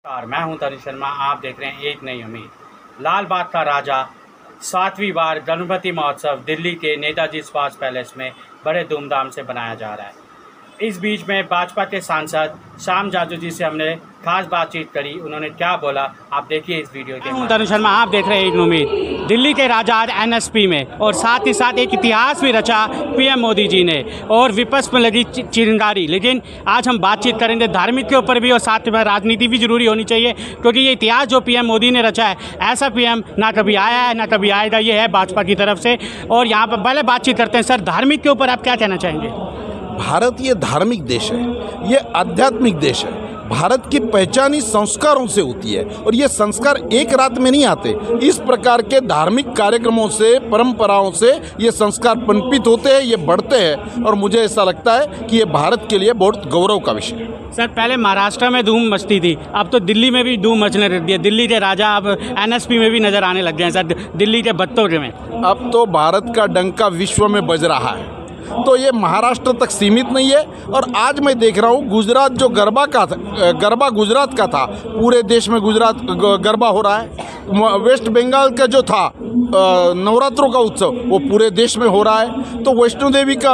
नमस्कार, मैं हूं तरुण शर्मा। आप देख रहे हैं एक नई उम्मीद। लाल बाग का राजा 7वीं बार गणपति महोत्सव दिल्ली के नेताजी सुभाष पैलेस में बड़े धूमधाम से बनाया जा रहा है। इस बीच में भाजपा के सांसद श्याम जाजू जी से हमने खास बातचीत करी। उन्होंने क्या बोला, आप देखिए इस वीडियो के। तरुण शर्मा, आप देख रहे हैं एक नई उम्मीद। दिल्ली के राजा आज एनएसपी में, और साथ ही साथ एक इतिहास भी रचा पीएम मोदी जी ने, और विपक्ष में लगी चिंगारी। लेकिन आज हम बातचीत करेंगे धार्मिक के ऊपर भी, और साथ में राजनीति भी जरूरी होनी चाहिए, क्योंकि ये इतिहास जो पीएम मोदी ने रचा है, ऐसा पीएम ना कभी आया है ना कभी आएगा। ये है भाजपा की तरफ से। और यहाँ पर पहले बातचीत करते हैं। सर, धार्मिक के ऊपर आप क्या कहना चाहेंगे? भारत ये धार्मिक देश है, ये आध्यात्मिक देश है। भारत की पहचान ही संस्कारों से होती है, और ये संस्कार एक रात में नहीं आते। इस प्रकार के धार्मिक कार्यक्रमों से, परंपराओं से ये संस्कार पनपित होते हैं, ये बढ़ते हैं, और मुझे ऐसा लगता है कि ये भारत के लिए बहुत गौरव का विषय है। सर, पहले महाराष्ट्र में धूम मचती थी, अब तो दिल्ली में भी धूम मचने लग है। दिल्ली के राजा अब एनएसपी में भी नजर आने लग गए हैं सर, दिल्ली के भत्तों में। अब तो भारत का डंका विश्व में बज रहा है, तो ये महाराष्ट्र तक सीमित नहीं है। और आज मैं देख रहा हूँ गुजरात जो गरबा गुजरात का था, पूरे देश में गुजरात गरबा हो रहा है। वेस्ट बंगाल का जो था नवरात्रों का उत्सव, वो पूरे देश में हो रहा है। तो वैष्णो देवी का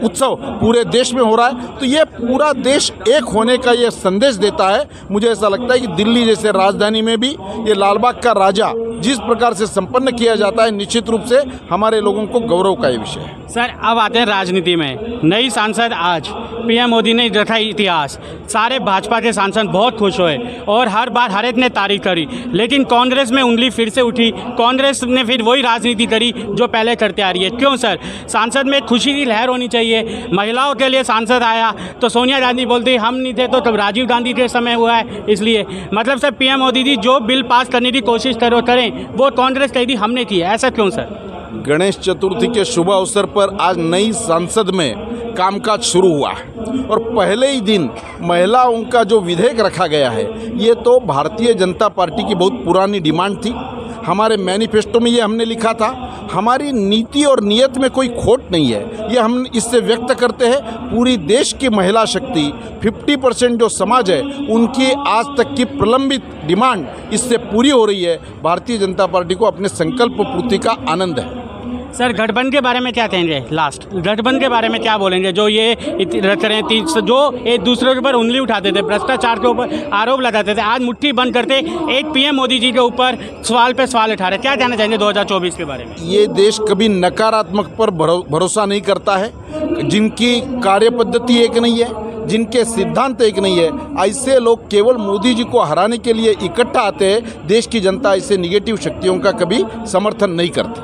उत्सव पूरे देश में हो रहा है। तो ये पूरा देश एक होने का ये संदेश देता है। मुझे ऐसा लगता है कि दिल्ली जैसे राजधानी में भी ये लाल बाग का राजा जिस प्रकार से संपन्न किया जाता है, निश्चित रूप से हमारे लोगों को गौरव का ये विषय है। सर, अब आते हैं राजनीति में। नई सांसद आज पीएम मोदी ने रखा इतिहास, सारे भाजपा के सांसद बहुत खुश हुए, और हर बार हर एक ने तारीफ करी। लेकिन कांग्रेस में उंगली फिर से उठी, कांग्रेस ने फिर वही राजनीति करी जो पहले करते आ रही है। क्यों सर? सांसद में खुशी की लहर होनी चाहिए। महिलाओं के लिए सांसद आया तो सोनिया गांधी बोलती हम नहीं थे, तो तब राजीव गांधी के समय हुआ है। इसलिए मतलब सर, पीएम मोदी जी जो बिल पास करने की कोशिश करें, वो कांग्रेस कही थी हमने की, ऐसा क्यों सर? गणेश चतुर्थी के शुभ अवसर पर आज नई संसद में कामकाज शुरू हुआ है, और पहले ही दिन महिलाओं का जो विधेयक रखा गया है, ये तो भारतीय जनता पार्टी की बहुत पुरानी डिमांड थी। हमारे मैनिफेस्टो में ये हमने लिखा था। हमारी नीति और नियत में कोई खोट नहीं है, ये हम इससे व्यक्त करते हैं। पूरी देश की महिला शक्ति, 50% जो समाज है, उनकी आज तक की प्रलंबित डिमांड इससे पूरी हो रही है। भारतीय जनता पार्टी को अपने संकल्प पूर्ति का आनंद है। सर, गठबंधन के बारे में क्या कहेंगे? लास्ट गठबंधन के बारे में क्या बोलेंगे? जो ये रख रहे हैं, जो एक दूसरे के ऊपर उंगली उठाते थे, भ्रष्टाचार के ऊपर आरोप लगाते थे, आज मुट्ठी बंद करते एक पीएम मोदी जी के ऊपर सवाल पे सवाल उठा रहे। क्या कहना चाहेंगे 2024 के बारे में? ये देश कभी नकारात्मक पर भरोसा नहीं करता है। जिनकी कार्य पद्धति एक नहीं है, जिनके सिद्धांत एक नहीं है, ऐसे लोग केवल मोदी जी को हराने के लिए इकट्ठा आते हैं। देश की जनता ऐसे निगेटिव शक्तियों का कभी समर्थन नहीं करती।